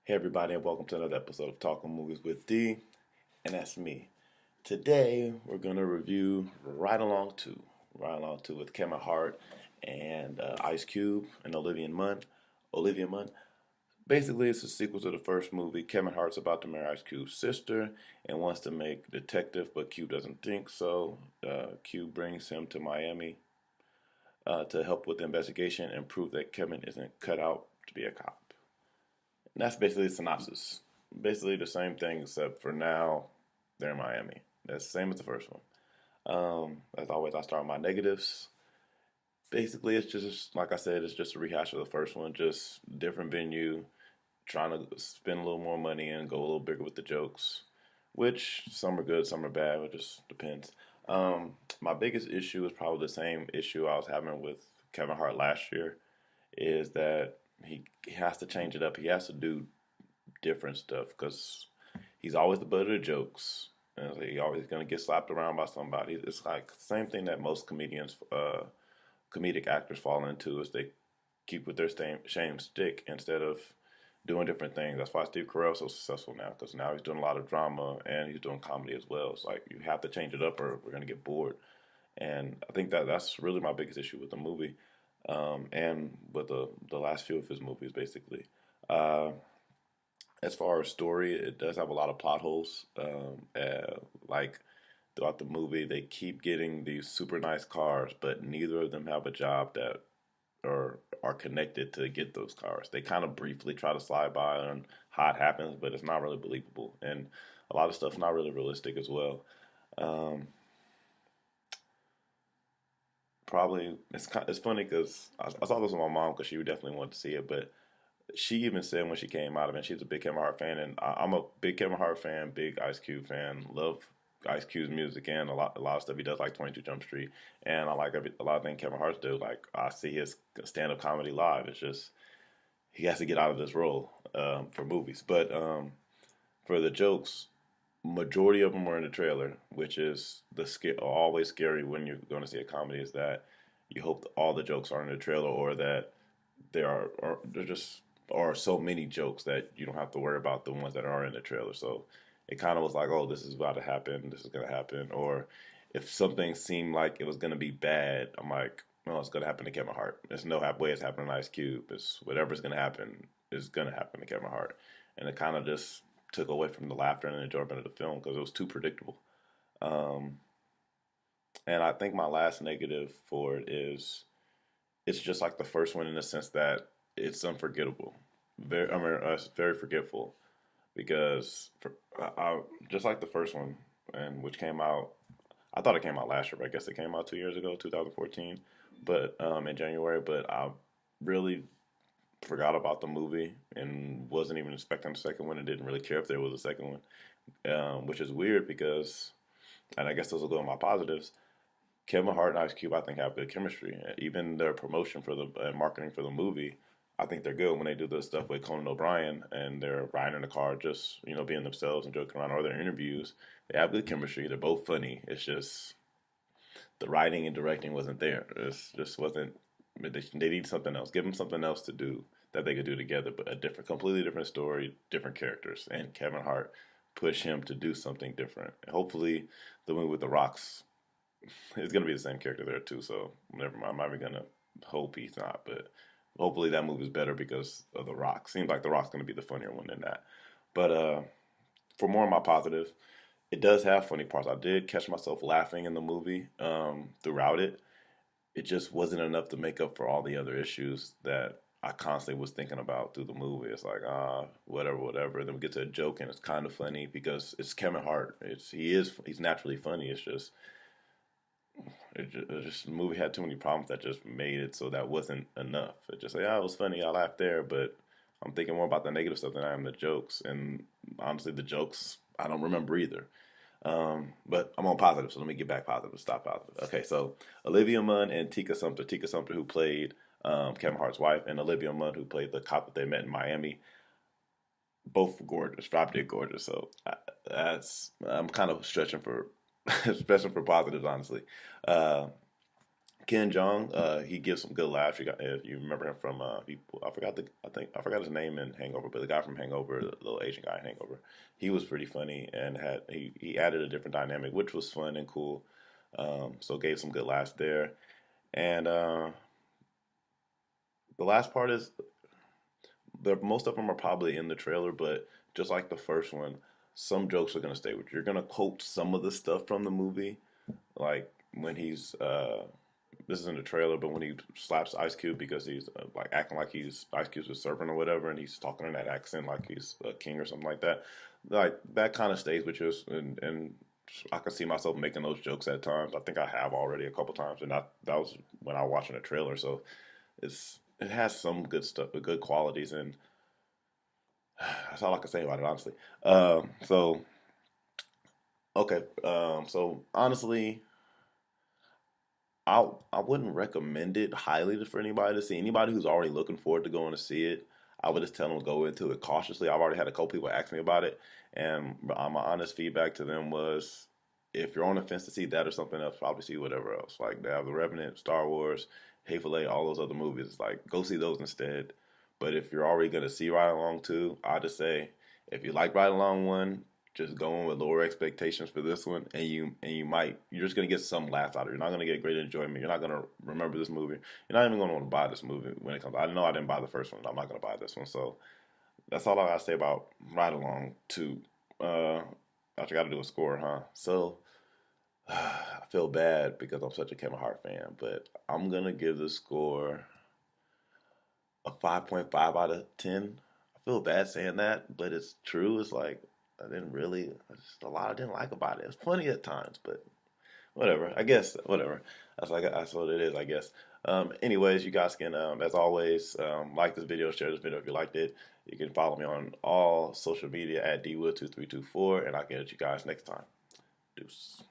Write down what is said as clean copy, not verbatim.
Hey everybody, and welcome to another episode of Talking Movies with D, and that's me. Today we're gonna review Right Along Two with Kevin Hart and Ice Cube and Olivia Munn. Basically, it's a sequel to the first movie. Kevin Hart's about to marry Ice Cube's sister and wants to make detective, but Cube doesn't think so. Cube brings him to Miami to help with the investigation and prove that Kevin isn't cut out to be a cop. And that's basically the synopsis. Basically the same thing, except for now they're in Miami. That's the same as the first one. As always, I start with my negatives. Basically, it's just like I said, it's just a rehash of the first one, just different venue, trying to spend a little more money and go a little bigger with the jokes. Which some are good, some are bad. It just depends. My biggest issue is probably the same issue I was having with Kevin Hart last year, is that he has to change it up. He has to do different stuff because he's always the butt of the jokes. And he always going to get slapped around by somebody. It's like the same thing that most comedic actors fall into, is they keep with their same stick instead of doing different things. That's why Steve Carell's so successful now, because now he's doing a lot of drama and he's doing comedy as well. It's like you have to change it up or we're going to get bored. And I think that's really my biggest issue with the movie, and with the last few of his movies, basically. Uh, as far as story, it does have a lot of plot holes. Like throughout the movie, they keep getting these super nice cars, but neither of them have a job that are connected to get those cars. They kind of briefly try to slide by on how it happens, but it's not really believable, and a lot of stuff's not really realistic as well. Um, Probably it's funny because I saw this with my mom because she would definitely want to see it, but she even said when she came out of it, she's a big Kevin Hart fan, and I'm a big Kevin Hart fan, big Ice Cube fan. Love Ice Cube's music and a lot of stuff he does, like 22 Jump Street, and I like a lot of things Kevin Hart's do. Like I see his stand up comedy live. It's just he has to get out of this role for movies, but for the jokes, majority of them were in the trailer, which is always scary when you're going to see a comedy. Is that you hope all the jokes are in the trailer, or that there just are so many jokes that you don't have to worry about the ones that are in the trailer. So it kind of was like, oh, this is about to happen, this is going to happen. Or if something seemed like it was going to be bad, I'm like, no, it's going to happen to Kevin Hart. There's no way it's happening to Ice Cube. It's whatever's going to happen is going to happen to Kevin Hart. And it kind of just took away from the laughter and the enjoyment of the film because it was too predictable. Um, and I think my last negative for it is it's just like the first one in the sense that it's unforgettable. It's very forgetful because just like the first one, and which came out, I thought it came out last year, but I guess it came out 2 years ago, 2014, but in January. But I really forgot about the movie and wasn't even expecting the second one and didn't really care if there was a second one, which is weird because, and I guess those will go in my positives. Kevin Hart and Ice Cube, I think, have good chemistry. Even their promotion for the marketing for the movie, I think they're good when they do the stuff with Conan O'Brien and they're riding in the car, just being themselves and joking around, or their interviews. They have good chemistry. They're both funny. It's just the writing and directing wasn't there. It just wasn't. They need something else. Give them something else to do that they could do together, but completely different story, different characters, and Kevin Hart push him to do something different. Hopefully, the movie with the Rocks, it's gonna be the same character there too. So never mind. I'm not even gonna hope he's not, but hopefully that movie's better because of the Rock. Seems like the Rock's gonna be the funnier one than that. But for more of my positive, it does have funny parts. I did catch myself laughing in the movie throughout it. It just wasn't enough to make up for all the other issues that I constantly was thinking about through the movie. It's like, whatever, whatever. Then we get to a joke and it's kind of funny because it's Kevin Hart. He's naturally funny. It's just the movie had too many problems that just made it so that wasn't enough. It just like, it was funny, I laughed there, but I'm thinking more about the negative stuff than I am the jokes. And honestly, the jokes I don't remember either. But I'm on positive, so let me get back positive. Stop positive. Okay, so Olivia Munn and Tika Sumpter, who played Kevin Hart's wife, and Olivia Munn, who played the cop that they met in Miami. Both gorgeous, drop dead gorgeous. So I'm kind of stretching for stretching for positives, honestly. Uh, Ken Jeong, he gives some good laughs. If you remember him from, I forgot his name in Hangover, but the guy from Hangover, the little Asian guy in Hangover, he was pretty funny and he added a different dynamic, which was fun and cool. So gave some good laughs there. And the last part is most of them are probably in the trailer, but just like the first one, some jokes are gonna stay with you. You're gonna quote some of the stuff from the movie, like when he's this is in the trailer, but when he slaps Ice Cube because he's like acting like he's Ice Cube's a servant or whatever, and he's talking in that accent like he's a king or something like that. Like that kind of stays with you, and I can see myself making those jokes at times. I think I have already a couple times, and that was when I was watching the trailer. So it has some good stuff, good qualities, and that's all I can say about it, honestly. So okay, so honestly, I wouldn't recommend it highly for anybody to see. Anybody who's already looking forward to going to see it, I would just tell them to go into it cautiously. I've already had a couple people ask me about it, and my honest feedback to them was, if you're on the fence to see that or something else, probably see whatever else. Like they have The Revenant, Star Wars, Hateful Eight, all those other movies. Like go see those instead. But if you're already gonna see Ride Along 2, I just say if you like Ride Along 1, just go in with lower expectations for this one, and you're just gonna get some laughs out of it. You're not gonna get great enjoyment. You're not gonna remember this movie. You're not even gonna want to buy this movie when it comes. I know I didn't buy the first one. I'm not gonna buy this one. So that's all I gotta say about Ride Along 2. I got to do a score, huh? So I feel bad because I'm such a Kevin Hart fan, but I'm gonna give the score a 5.5 out of 10. I feel bad saying that, but it's true. It's like just a lot I didn't like about it. It's funny at times, but whatever. I guess whatever. That's what it is, I guess. Anyways, you guys can, as always, like this video, share this video if you liked it. You can follow me on all social media at dwood2324, and I'll catch you guys next time. Deuce.